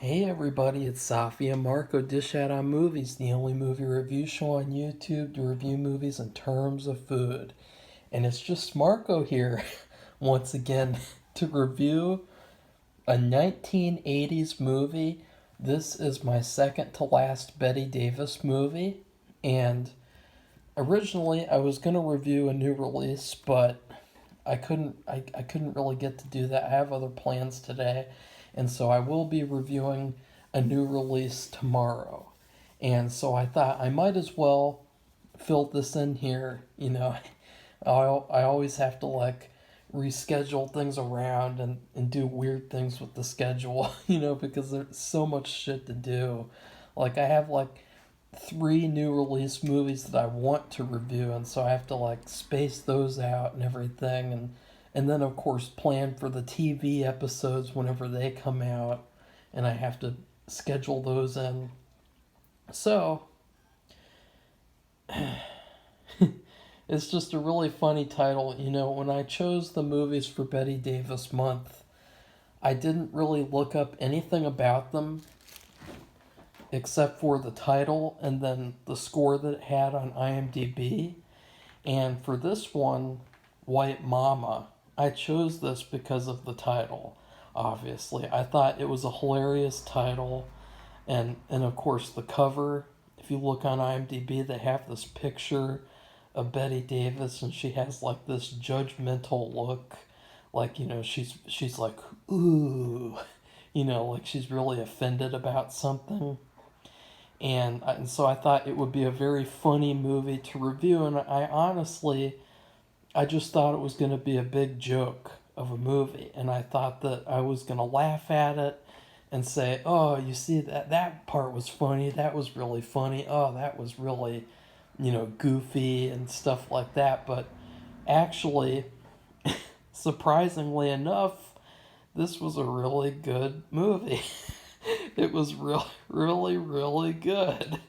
Hey everybody, it's Safi and Marco Dish Out on Movies, the only movie review show on YouTube to review movies in terms of food. And it's just Marco here, once again, to review a 1980s movie. This is my second to last Bette Davis movie, and originally I was going to review a new release, but I couldn't really get to do that. I have other plans today, and so I will be reviewing a new release tomorrow. And so I thought I might as well fill this in here. I always have to reschedule things around and do weird things with the schedule, because there's so much shit to do. I have three new release movies that I want to review, and so I have to space those out and everything, and then of course plan for the TV episodes whenever they come out, and I have to schedule those in. So it's just a really funny title. When I chose the movies for Bette Davis month, I didn't really look up anything about them except for the title and then the score that it had on IMDb. And for this one, White Mama, I chose this because of the title, obviously. I thought it was a hilarious title. And of course, the cover, if you look on IMDb, they have this picture of Bette Davis, and she has this judgmental look. She's like, ooh, she's really offended about something. And so I thought it would be a very funny movie to review, and I just thought it was going to be a big joke of a movie, and I thought that I was going to laugh at it and say, oh, you see, that part was funny, that was really funny, oh, that was really, goofy and stuff like that. But actually, surprisingly enough, this was a really good movie. It was really, really good.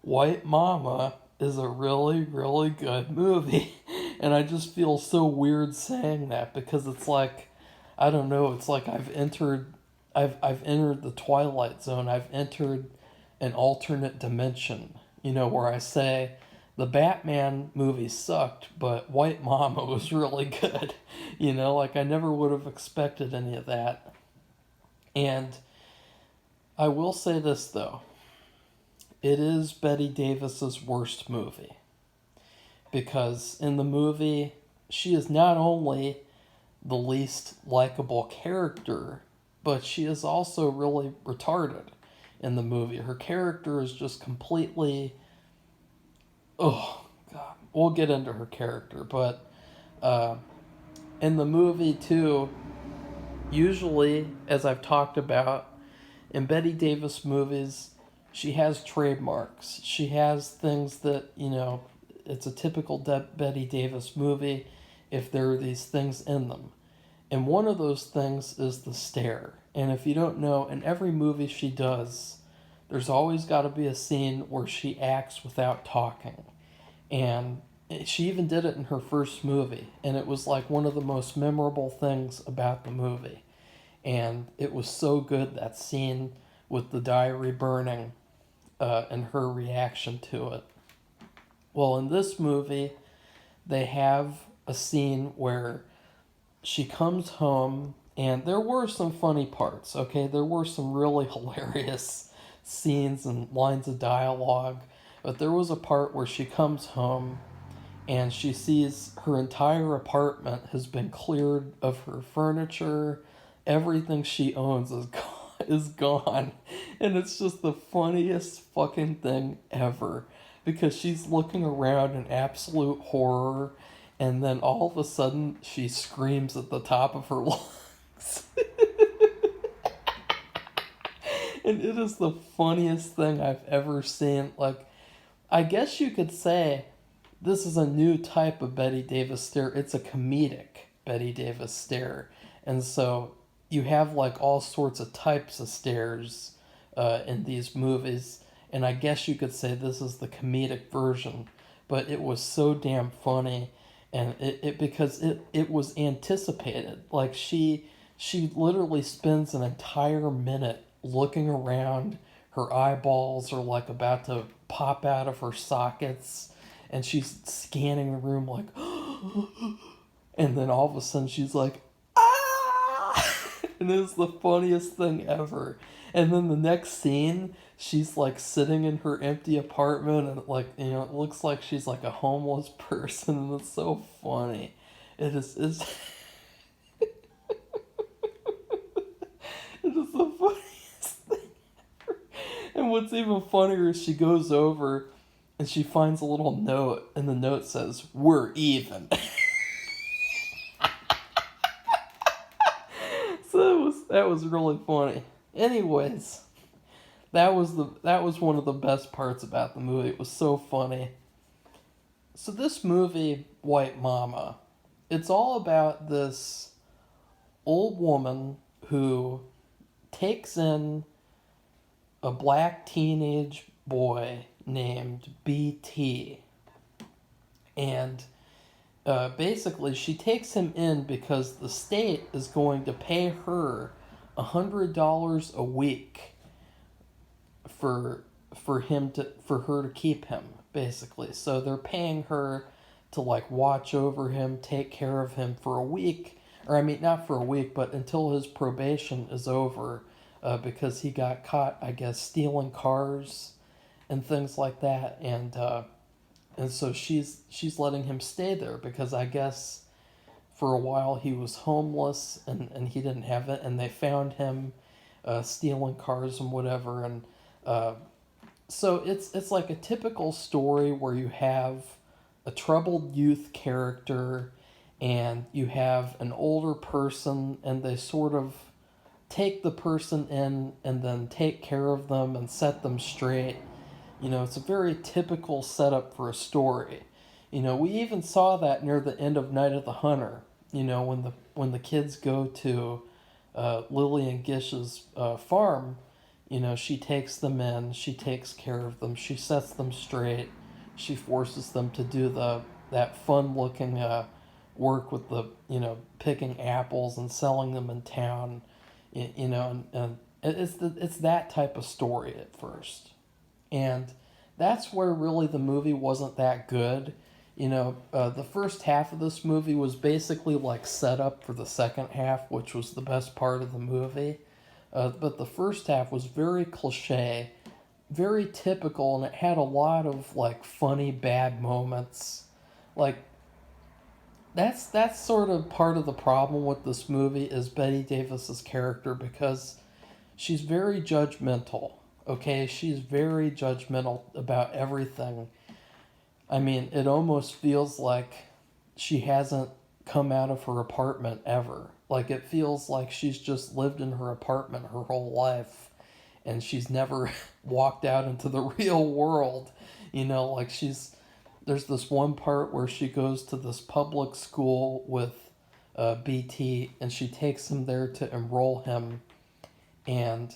White Mama is a really, really good movie. And I just feel so weird saying that because it's I don't know, it's like I've entered the Twilight Zone. I've entered an alternate dimension, where I say the Batman movie sucked, but White Mama was really good. I never would have expected any of that. And I will say this, though. It is Bette Davis's worst movie. Because in the movie, she is not only the least likable character, but she is also really retarded in the movie. Her character is just completely... Oh, God. We'll get into her character, but in the movie, too, usually, as I've talked about, in Bette Davis movies, she has trademarks. She has things that, it's a typical Bette Davis movie if there are these things in them. And one of those things is the stare. And if you don't know, in every movie she does, there's always got to be a scene where she acts without talking. And she even did it in her first movie. And it was one of the most memorable things about the movie. And it was so good, that scene with the diary burning and her reaction to it. Well, in this movie, they have a scene where she comes home, and there were some funny parts, okay? There were some really hilarious scenes and lines of dialogue, but there was a part where she comes home and she sees her entire apartment has been cleared of her furniture. Everything she owns is gone. And it's just the funniest fucking thing ever. Because she's looking around in absolute horror, and then all of a sudden she screams at the top of her lungs. And it is the funniest thing I've ever seen. I guess you could say this is a new type of Bette Davis stare. It's a comedic Bette Davis stare. And so you have all sorts of types of stares in these movies, and I guess you could say this is the comedic version. But it was so damn funny, and it because it was anticipated. She literally spends an entire minute looking around. Her eyeballs are like about to pop out of her sockets, and she's scanning the room like, and then all of a sudden she's like, ah! And it's the funniest thing ever. And then the next scene, she's like sitting in her empty apartment, and like, it looks like she's like a homeless person, and it's so funny. It is it is the funniest thing ever. And what's even funnier is she goes over and she finds a little note, and the note says, "We're even." So that was really funny. Anyways, that was one of the best parts about the movie. It was so funny. So this movie, White Mama, it's all about this old woman who takes in a black teenage boy named BT. And basically, she takes him in because the state is going to pay her $100 a week for for her to keep him, basically. So they're paying her to like watch over him, take care of him for a week, or I mean not for a week, but until his probation is over, because he got caught, I guess, stealing cars and things like that, and so she's letting him stay there because I guess for a while he was homeless, and he didn't have it, and they found him stealing cars and whatever, and uh, so it's like a typical story where you have a troubled youth character and you have an older person, and they sort of take the person in and then take care of them and set them straight. It's a very typical setup for a story. We even saw that near the end of Night of the Hunter. When the kids go to Lillian Gish's farm, she takes them in, she takes care of them, she sets them straight, she forces them to do that fun looking work with the picking apples and selling them in town, and it's that type of story at first. And that's where really the movie wasn't that good. The first half of this movie was basically like set up for the second half, which was the best part of the movie. But the first half was very cliche, very typical, and it had a lot of like funny bad moments. Like that's sort of part of the problem with this movie is Bette Davis's character, because she's very judgmental. Okay, she's very judgmental about everything. I mean, it almost feels like she hasn't come out of her apartment ever. Like, it feels like she's just lived in her apartment her whole life, and she's never walked out into the real world. Like there's this one part where she goes to this public school with BT, and she takes him there to enroll him, and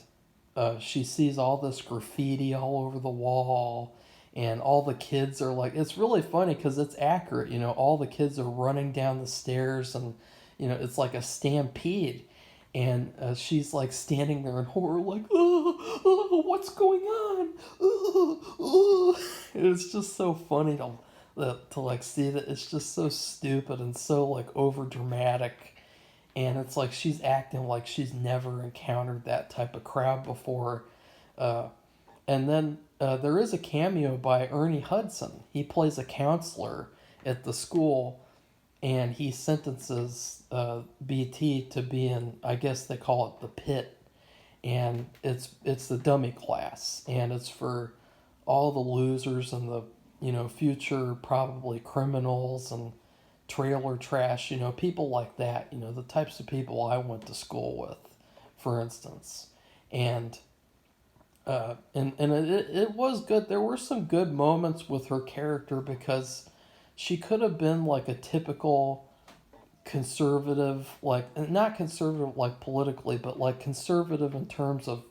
she sees all this graffiti all over the wall, and all the kids are like, it's really funny because it's accurate. All the kids are running down the stairs, and it's like a stampede, and she's like standing there in horror like, oh, what's going on, and it's just so funny to like see that it's just so stupid and so like over dramatic. And it's like she's acting like she's never encountered that type of crowd before. And then there is a cameo by Ernie Hudson. He plays a counselor at the school, and he sentences BT to be in, I guess they call it the pit. And it's the dummy class, and it's for all the losers and the future probably criminals and trailer trash, people like that, the types of people I went to school with, for instance. And it was good. There were some good moments with her character, because she could have been like a typical conservative, like not conservative like politically, but like conservative in terms of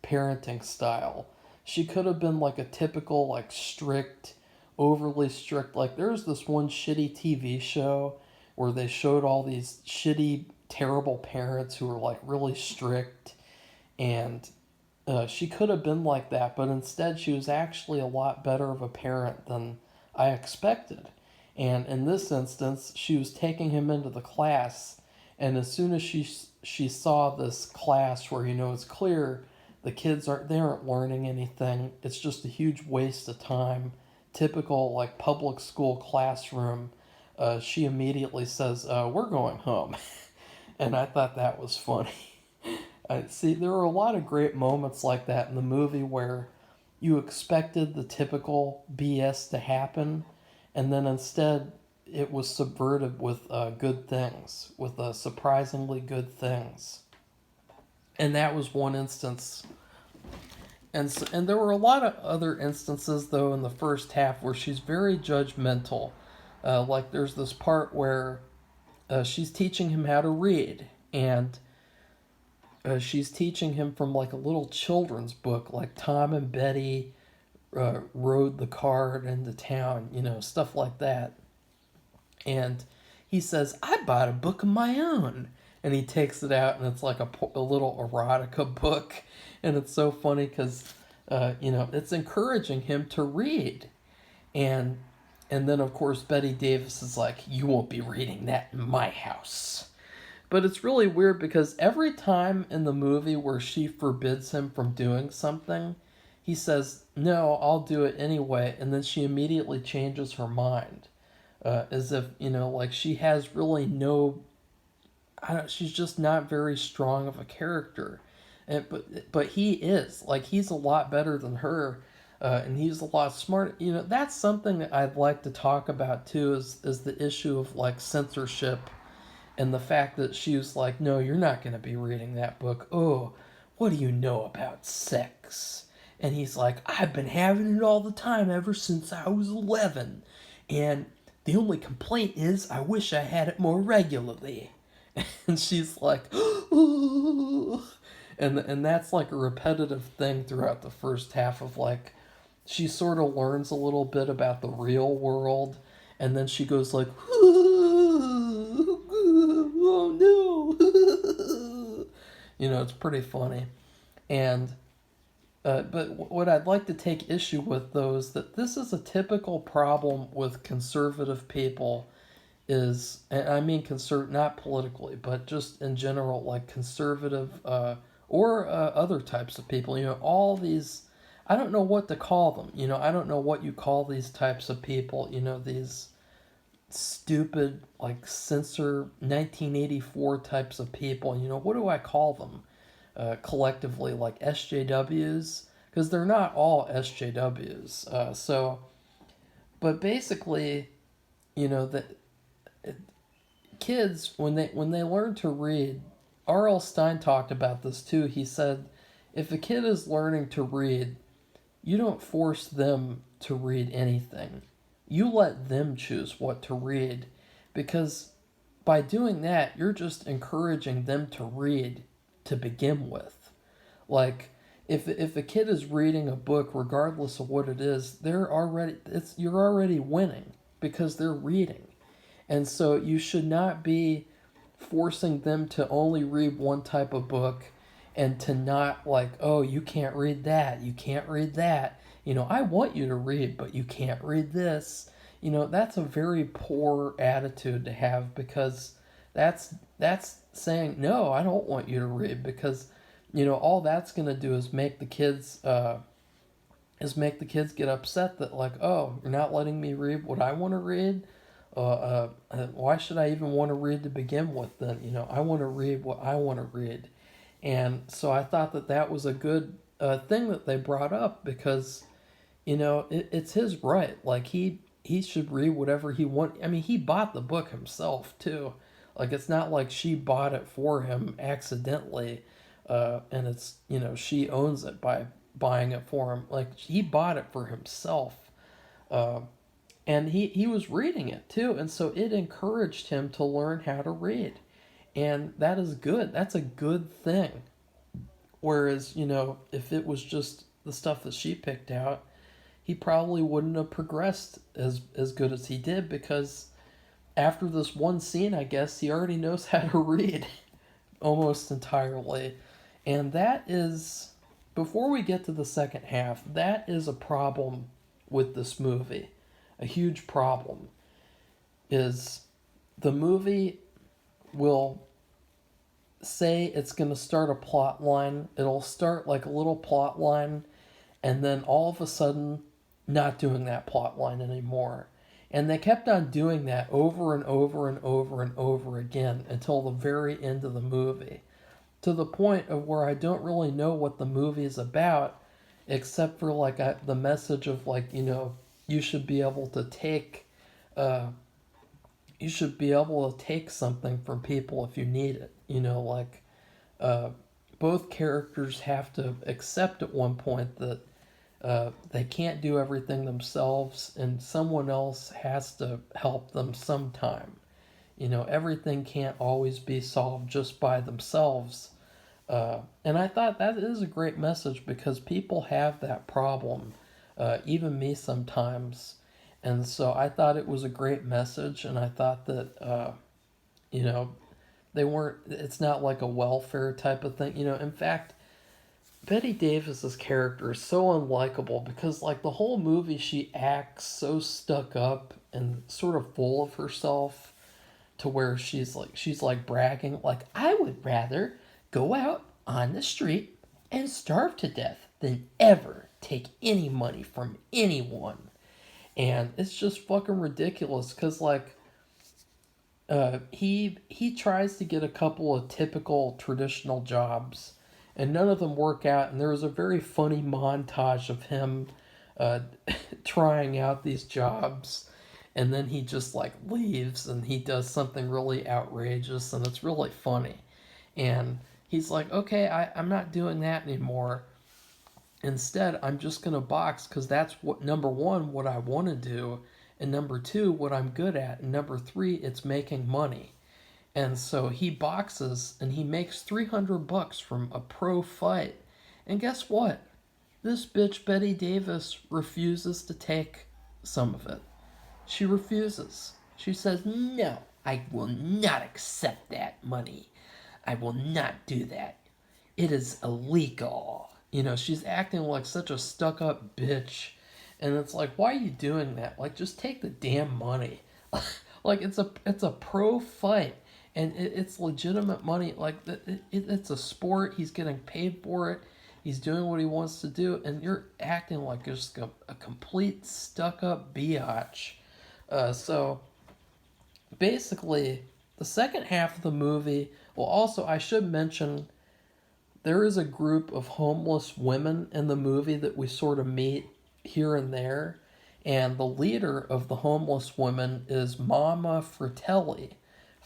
parenting style. She could have been like a typical like strict, overly strict. Like there's this one shitty TV show where they showed all these shitty, terrible parents who were like really strict, and She could have been like that, but instead she was actually a lot better of a parent than I expected. And in this instance, she was taking him into the class, and as soon as she saw this class where it's clear the kids aren't learning anything, it's just a huge waste of time, typical like public school classroom. She immediately says, "We're going home," and I thought that was funny. See, there are a lot of great moments like that in the movie where you expected the typical BS to happen, and then instead it was subverted with good things, with surprisingly good things. And that was one instance. And there were a lot of other instances, though, in the first half where she's very judgmental. Like there's this part where she's teaching him how to read, and she's teaching him from like a little children's book, like Tom and Betty rode the cart into town, stuff like that. And he says, "I bought a book of my own." And he takes it out, and it's like a little erotica book. And it's so funny because, it's encouraging him to read. And then, of course, Bette Davis is like, "You won't be reading that in my house." But it's really weird because every time in the movie where she forbids him from doing something, he says, "No, I'll do it anyway." And then she immediately changes her mind. As if, like she has really no, she's just not very strong of a character. But he is. Like, he's a lot better than her. And he's a lot smarter. That's something that I'd like to talk about too, is the issue of like censorship. And the fact that she was like, "No, you're not going to be reading that book. Oh, what do you know about sex?" And he's like, "I've been having it all the time ever since I was 11. And the only complaint is I wish I had it more regularly." And she's like, "Ooh." And that's like a repetitive thing throughout the first half of like, she sort of learns a little bit about the real world. And then she goes like, "Oh no." It's pretty funny. And but what I'd like to take issue with, though, is that this is a typical problem with conservative people. And I mean not politically, but just in general, like conservative or other types of people. All these, I don't know what to call them. I don't know what you call these types of people. These stupid, like, censor 1984 types of people. What do I call them collectively? Like SJWs? Because they're not all SJWs. But basically, that kids, when they learn to read, R.L. Stine talked about this too. He said, if a kid is learning to read, you don't force them to read anything. You let them choose what to read, because by doing that, you're just encouraging them to read to begin with. Like, if a kid is reading a book, regardless of what it is, you're already winning because they're reading. And so you should not be forcing them to only read one type of book, and to not like, "Oh, you can't read that, you can't read that. I want you to read, but you can't read this." That's a very poor attitude to have, because that's saying, "No, I don't want you to read," because all that's going to do is make the kids get upset that, like, "Oh, you're not letting me read what I want to read. Why should I even want to read to begin with then? I want to read what I want to read." And so I thought that was a good thing that they brought up, because it's his right. Like, he should read whatever he wants. I mean, he bought the book himself too. Like, it's not like she bought it for him accidentally, and it's she owns it by buying it for him. Like, he bought it for himself. And he was reading it too, and so it encouraged him to learn how to read. And that is good. That's a good thing. Whereas, if it was just the stuff that she picked out, he probably wouldn't have progressed as good as he did, because after this one scene, I guess, he already knows how to read almost entirely. And that is before we get to the second half, that is a problem with this movie. A huge problem is the movie will say it's going to start a plot line. It'll start like a little plot line, and then all of a sudden, not doing that plot line anymore. And they kept on doing that over and over and over and over again until the very end of the movie. To the point of where I don't really know what the movie is about, except for like the message of like, you should be able to take, uh, you should be able to take something from people if you need it. Uh, both characters have to accept at one point that they can't do everything themselves, and someone else has to help them sometime. Everything can't always be solved just by themselves. And I thought that is a great message because people have that problem, even me sometimes. And so I thought it was a great message, and I thought that, you know, it's not like a welfare type of thing. In fact, Bette Davis's character is so unlikable because, like, the whole movie, she acts so stuck up and sort of full of herself to where she's like bragging, like, I would rather go out on the street and starve to death than ever take any money from anyone. And it's just fucking ridiculous because, like, he tries to get a couple of typical traditional jobs, and none of them work out. And there was a very funny montage of him uh, trying out these jobs, and then he just like leaves and he does something really outrageous, and it's really funny. And he's like, okay, I'm not doing that anymore. Instead, I'm just going to box because that's what, number one, what I want to do, and number two, what I'm good at, and number three, it's making money. And so he boxes and he makes $300 from a pro fight. And guess what? This bitch Bette Davis refuses to take some of it. She refuses. She says, no, I will not accept that money. I will not do that. It is illegal. She's acting like such a stuck up bitch. And it's like, why are you doing that? Like, just take the damn money. Like, it's a pro fight. And it's legitimate money. Like, it's a sport. He's getting paid for it. He's doing what he wants to do. And you're acting like just a complete stuck up biatch. So basically, the second half of the movie. Well, also, I should mention there is a group of homeless women in the movie that we sort of meet here and there. And the leader of the homeless women is Mama Fratelli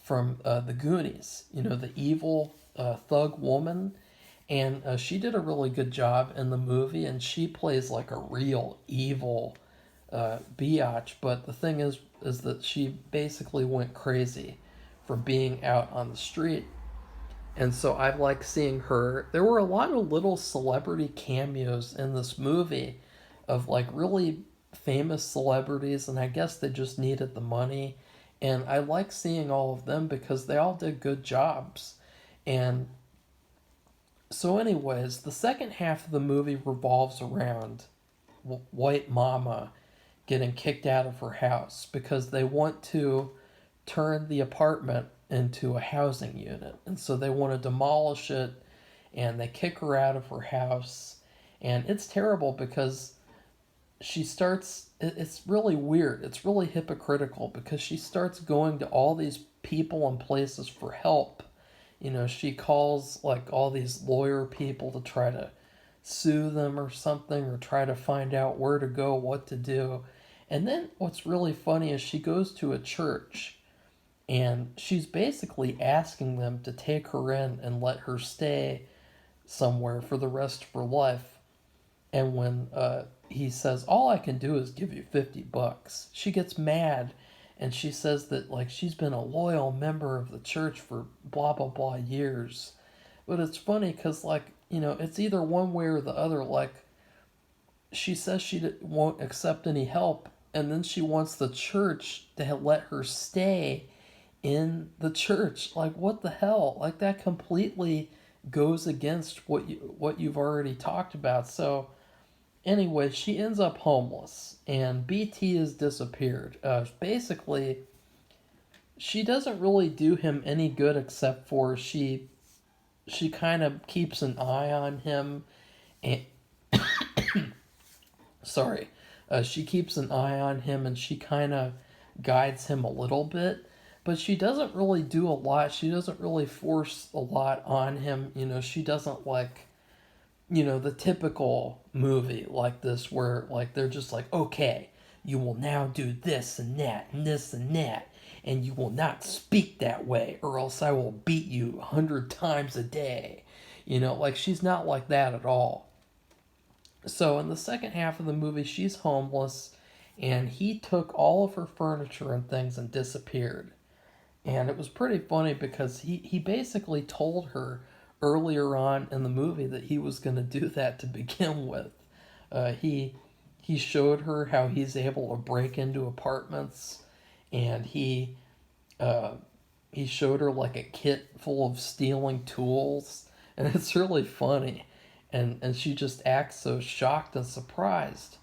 from the Goonies, the evil thug woman. And she did a really good job in the movie, and she plays like a real evil biatch. But the thing is that she basically went crazy from being out on the street. And so I like seeing her. There were a lot of little celebrity cameos in this movie of like really famous celebrities, and I guess they just needed the money. And I like seeing all of them because they all did good jobs. And so, anyways, the second half of the movie revolves around White Mama getting kicked out of her house because they want to turn the apartment into a housing unit. And so they want to demolish it, and they kick her out of her house. And it's terrible because it's really weird. It's really hypocritical because she starts going to all these people and places for help. She calls like all these lawyer people to try to sue them or something, or try to find out where to go, what to do. And then what's really funny is she goes to a church, and she's basically asking them to take her in and let her stay somewhere for the rest of her life. And when he says, all I can do is give you $50, she gets mad, and she says that like she's been a loyal member of the church for blah blah blah years. But it's funny because like, it's either one way or the other. Like, she says she won't accept any help, and then she wants the church to let her stay in the church. Like, what the hell? Like, that completely goes against what you've already talked about. So anyway, she ends up homeless, and BT has disappeared. Basically, she doesn't really do him any good except for she kind of keeps an eye on him, and sorry, she keeps an eye on him, and she kind of guides him a little bit. But she doesn't really do a lot. She doesn't really force a lot on him. She doesn't like the typical movie like this where like they're just like, okay, you will now do this and that and this and that, and you will not speak that way or else I will beat you 100 times a day. Like she's not like that at all. So in the second half of the movie, she's homeless, and he took all of her furniture and things and disappeared. And it was pretty funny because he basically told her earlier on in the movie that he was going to do that to begin with. He showed her how he's able to break into apartments, and uh, he showed her like a kit full of stealing tools, and it's really funny. And she just acts so shocked and surprised.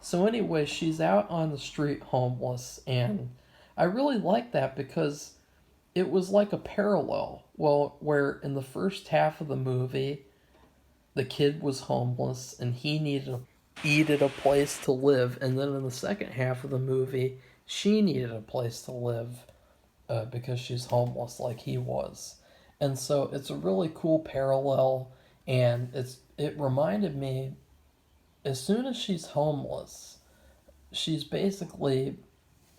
So anyway, she's out on the street homeless, and I really like that because it was like a parallel. Well, where in the first half of the movie, the kid was homeless and he needed a place to live, and then in the second half of the movie, she needed a place to live because she's homeless like he was. And so it's a really cool parallel, and it reminded me, as soon as she's homeless, she's basically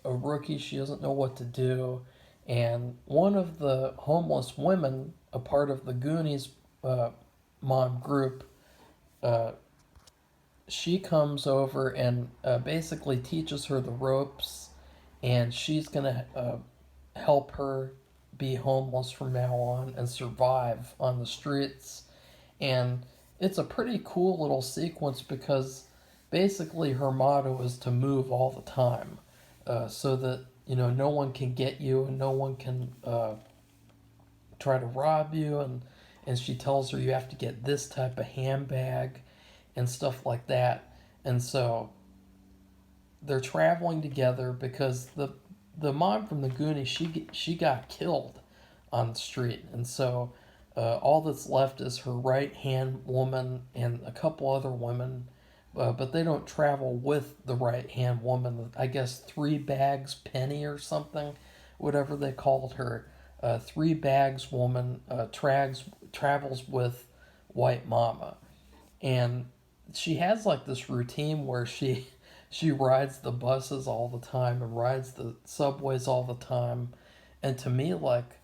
a rookie. She doesn't know what to do. And one of the homeless women, a part of the Goonies mom group, uh, she comes over and basically teaches her the ropes, and she's going to help her be homeless from now on and survive on the streets. And it's a pretty cool little sequence because basically her motto is to move all the time, so that no one can get you and no one can try to rob you. And she tells her you have to get this type of handbag and stuff like that. And so they're traveling together because the mom from the Goonies, she got killed on the street, and so all that's left is her right hand woman and a couple other women, but they don't travel with the right hand woman. I guess Three Bags Penny or something, whatever they called her. Three Bags woman travels with White Mama, and she has like this routine where she rides the buses all the time and rides the subways all the time. And to me, like,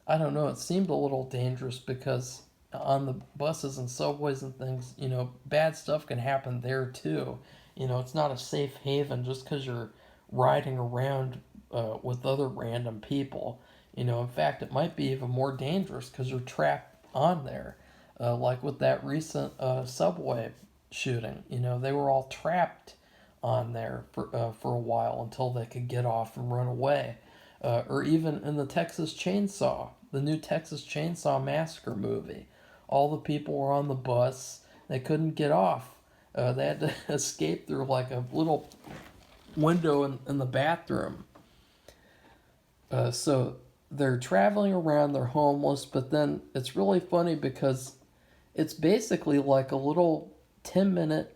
I don't know, it seemed a little dangerous because on the buses and subways and things, bad stuff can happen there too. It's not a safe haven just because you're riding around with other random people. In fact, it might be even more dangerous because you're trapped on there. Like with that recent subway shooting, they were all trapped on there for a while until they could get off and run away. Or even in the new Texas Chainsaw Massacre movie, all the people were on the bus. They couldn't get off. They had to escape through like a little window in the bathroom. So they're traveling around, they're homeless, but then it's really funny because it's basically like a little 10-minute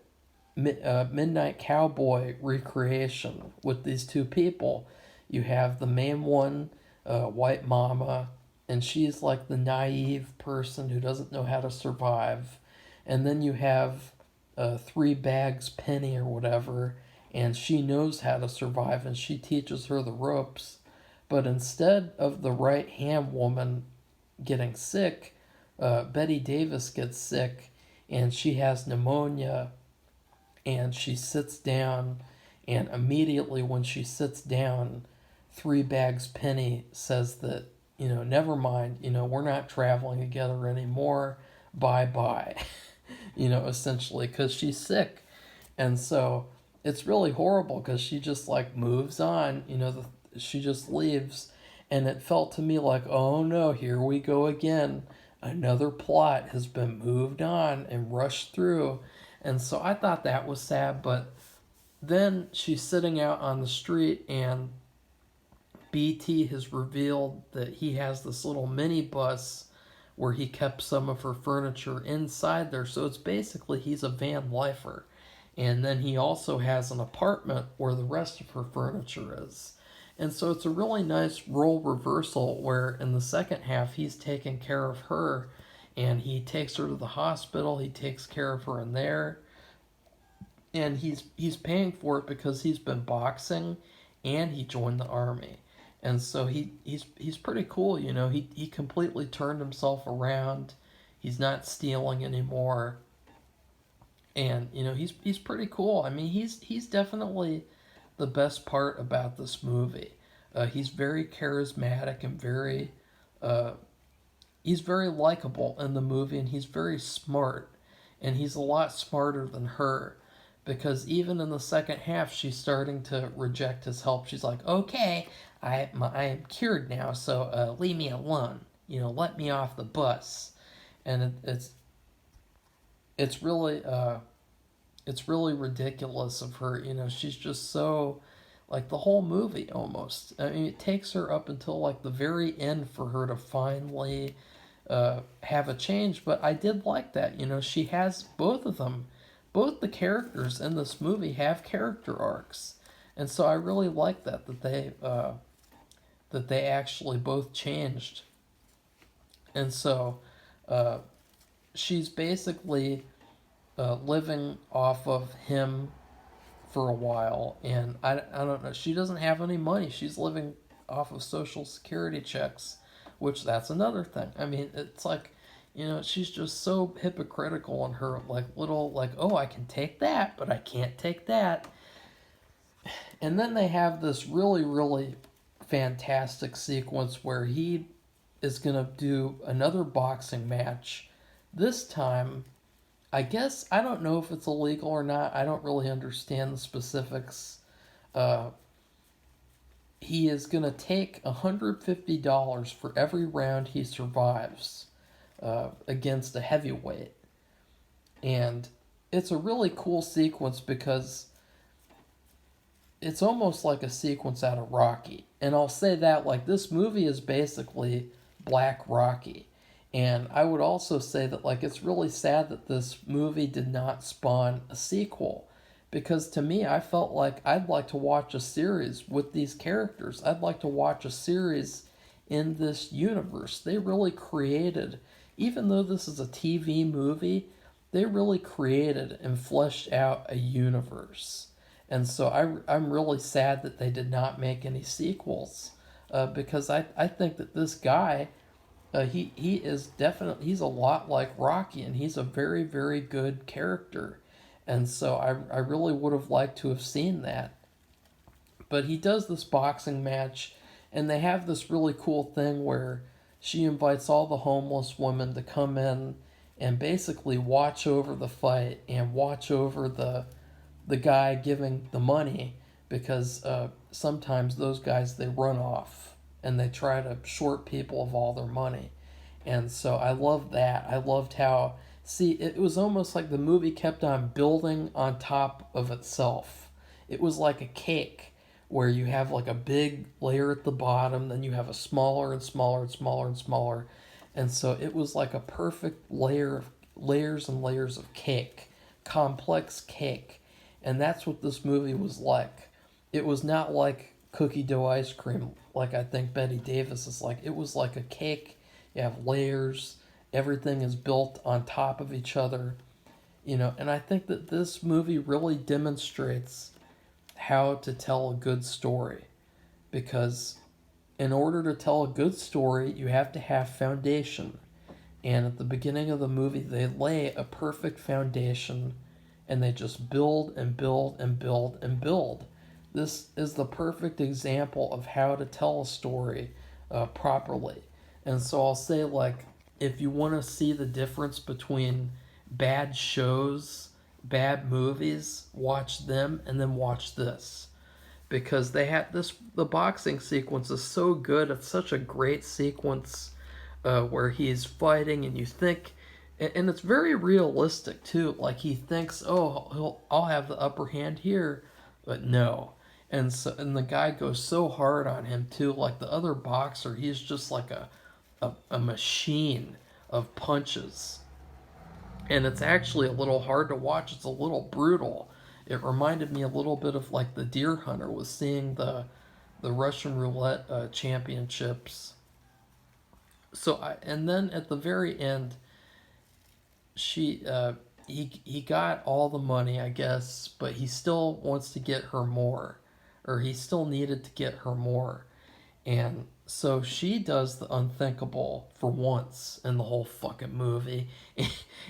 Midnight Cowboy recreation with these two people. You have the main one, White Mama, and she's like the naive person who doesn't know how to survive. And then you have Three Bags Penny or whatever, and she knows how to survive and she teaches her the ropes. But instead of the right hand woman getting sick, Bette Davis gets sick and she has pneumonia, and she sits down, and immediately when she sits down, Three Bags Penny says that, never mind, we're not traveling together anymore, bye bye, essentially, because she's sick. And so it's really horrible because she just like moves on, she just leaves. And it felt to me like, oh no, here we go again. another plot has been moved on and rushed through. And so I thought that was sad, but then she's sitting out on the street and BT has revealed that he has this little mini bus where he kept some of her furniture inside there. So it's basically he's a van lifer. And then he also has an apartment where the rest of her furniture is. And so it's a really nice role reversal where in the second half he's taking care of her and he takes her to the hospital, he takes care of her in there, and he's paying for it because he's been boxing and he joined the army. And so he's pretty cool, you know. He completely turned himself around. He's not stealing anymore. And you know, he's pretty cool. I mean, he's definitely the best part about this movie. He's very charismatic and uh, he's very likable in the movie, and he's very smart, and he's a lot smarter than her, because even in the second half, she's starting to reject his help. She's like, "Okay, I am cured now, so leave me alone. You know, let me off the bus." And it's really it's really ridiculous of her. You know, she's just so, like, the whole movie almost. I mean, it takes her up until like the very end for her to finally have a change. But I did like that. You know, she has both of them. Both the characters in this movie have character arcs, and so I really like that they actually both changed. And so uh, she's basically living off of him for a while, and I don't know. She doesn't have any money. She's living off of social security checks, which that's another thing. I mean, it's like, you know, she's just so hypocritical in her like little like, oh, I can take that, but I can't take that. And then they have this really really fantastic sequence where he is gonna do another boxing match. This time, I guess I don't know if it's illegal or not. I don't really understand the specifics. Uh, he is gonna take $150 for every round he survives against a heavyweight, and it's a really cool sequence because it's almost like a sequence out of Rocky. And I'll say that, like, this movie is basically Black Rocky. And I would also say that, like, it's really sad that this movie did not spawn a sequel. Because to me, I felt like I'd like to watch a series with these characters. I'd like to watch a series in this universe. They really created, even though this is a TV movie, they really created and fleshed out a universe. And so I'm really sad that they did not make any sequels, because I think that this guy, he is definitely, he's a lot like Rocky, and he's a very very good character, and so I really would have liked to have seen that. But he does this boxing match, and they have this really cool thing where she invites all the homeless women to come in and basically watch over the fight and watch over the guy giving the money, because sometimes those guys, they run off and they try to short people of all their money. And so I loved that. I loved how, see, it was almost like the movie kept on building on top of itself. It was like a cake where you have like a big layer at the bottom, then you have a smaller and smaller and smaller and smaller. And so it was like a perfect layer of layers and layers of cake, complex cake. And that's what this movie was like. It was not like cookie dough ice cream, like I think Bette Davis is like. It was like a cake. You have layers. Everything is built on top of each other. You know, and I think that this movie really demonstrates how to tell a good story. Because in order to tell a good story, you have to have foundation. And at the beginning of the movie, they lay a perfect foundation, and they just build and build and build and build. This is the perfect example of how to tell a story properly. And so I'll say, like, if you want to see the difference between bad shows, bad movies, watch them and then watch this. Because they had this, the boxing sequence is so good. It's such a great sequence. where he's fighting, and you think, and it's very realistic too. Like he thinks, oh, I'll have the upper hand here, but no. And the guy goes so hard on him too. Like the other boxer, he's just like a machine of punches, and it's actually a little hard to watch. It's a little brutal. It reminded me a little bit of like the Deer Hunter was seeing the Russian roulette championships. And then at the very end, she he got all the money, I guess, but he still wants to get her more, or he still needed to get her more, and so she does the unthinkable for once in the whole fucking movie,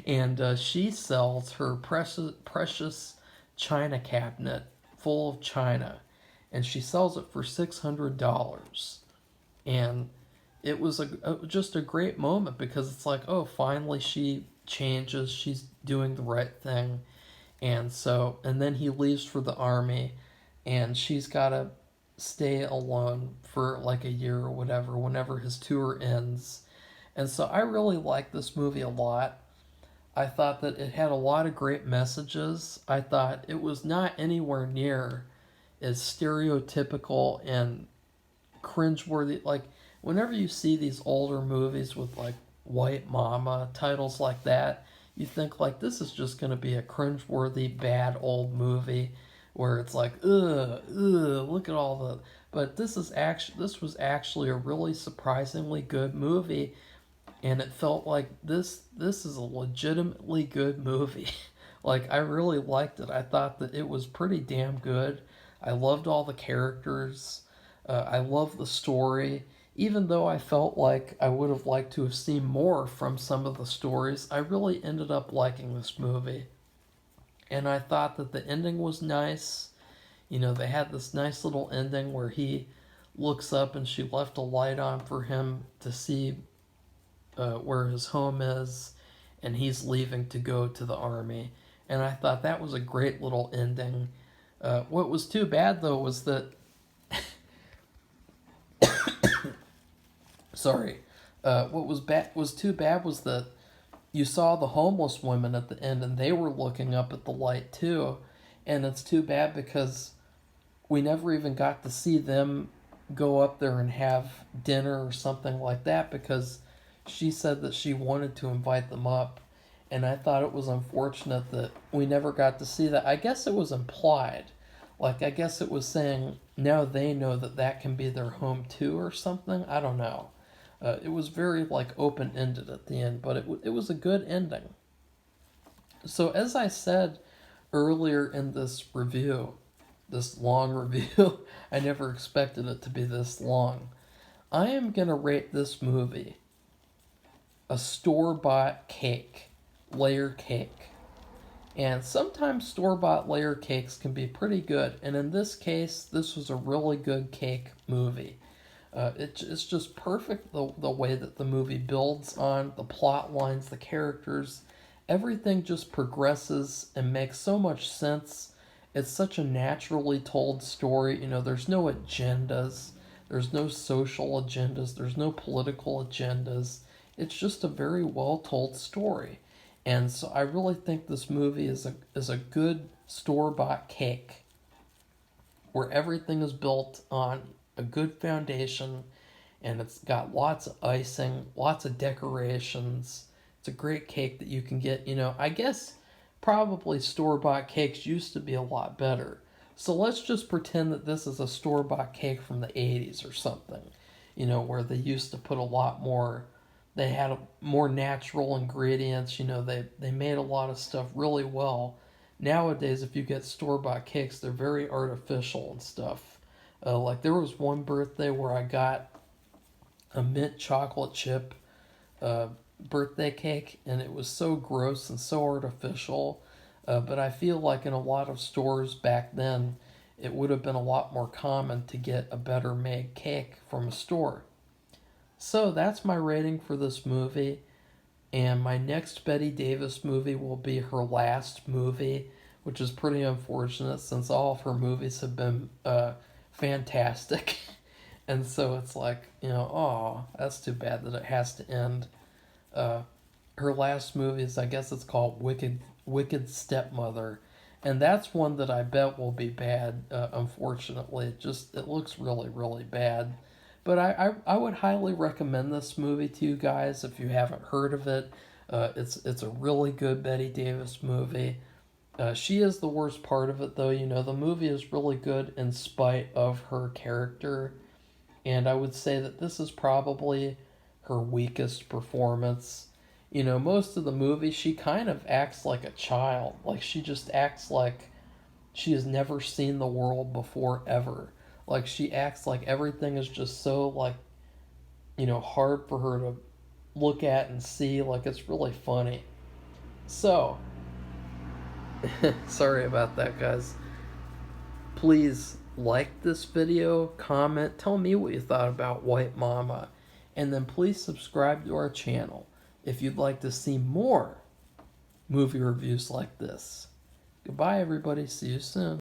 and she sells her precious china cabinet full of china, and she sells it for $600, and it was just a great moment because it's like, oh, finally she changes, she's doing the right thing, and then he leaves for the army, and she's got to stay alone for like a year or whatever whenever his tour ends. And so I really like this movie a lot. I thought that it had a lot of great messages. I thought it was not anywhere near as stereotypical and cringeworthy. Like, whenever you see these older movies with like White Mama, titles like that, you think like this is just going to be a cringeworthy, bad old movie where it's like, look at all the. But this was actually a really surprisingly good movie, and it felt like this is a legitimately good movie. Like I really liked it. I thought that it was pretty damn good. I loved all the characters. I loved the story. Even though I felt like I would have liked to have seen more from some of the stories, I really ended up liking this movie. And I thought that the ending was nice. You know, they had this nice little ending where he looks up and she left a light on for him to see where his home is, and he's leaving to go to the army. And I thought that was a great little ending. What was too bad, though, was that sorry. What was too bad was that you saw the homeless women at the end, and they were looking up at the light too, and it's too bad because we never even got to see them go up there and have dinner or something like that because she said that she wanted to invite them up, and I thought it was unfortunate that we never got to see that. I guess it was implied, like I guess it was saying now they know that that can be their home too or something. I don't know. It was very like open-ended at the end, but it was a good ending. So as I said earlier in this review, this long review, I never expected it to be this long. I am gonna rate this movie a store-bought cake, layer cake. And sometimes store-bought layer cakes can be pretty good, and in this case, this was a really good cake movie. It's just perfect the way that the movie builds on the plot lines, the characters, everything just progresses and makes so much sense. It's such a naturally told story. You know, there's no agendas, there's no social agendas, there's no political agendas. It's just a very well told story. And so I really think this movie is a good store bought cake where everything is built on a good foundation, and it's got lots of icing, lots of decorations. It's a great cake that you can get. You know, I guess probably store-bought cakes used to be a lot better. So let's just pretend that this is a store-bought cake from the 80s or something, you know, where they used to put a lot more, they had more natural ingredients, you know, they made a lot of stuff really well. Nowadays, if you get store-bought cakes, they're very artificial and stuff. Like there was one birthday where I got a mint chocolate chip birthday cake, and it was so gross and so artificial. But I feel like in a lot of stores back then, it would have been a lot more common to get a better made cake from a store. So that's my rating for this movie. And my next Bette Davis movie will be her last movie, which is pretty unfortunate since all of her movies have been fantastic. And so it's like, oh, that's too bad that it has to end. Uh, her last movie is, I guess it's called Wicked Stepmother, and that's one that I bet will be bad. Unfortunately, it looks really really bad. But I would highly recommend this movie to you guys if you haven't heard of it. It's a really good Bette Davis movie. She is the worst part of it, though. The movie is really good in spite of her character, and I would say that this is probably her weakest performance. Most of the movie, she kind of acts like a child. Like, she just acts like she has never seen the world before, ever. Like, she acts like everything is just so, like, hard for her to look at and see. Like, it's really funny. So, sorry about that, guys. Please like this video, comment, tell me what you thought about White Mama, and then please subscribe to our channel if you'd like to see more movie reviews like this. Goodbye, everybody. See you soon.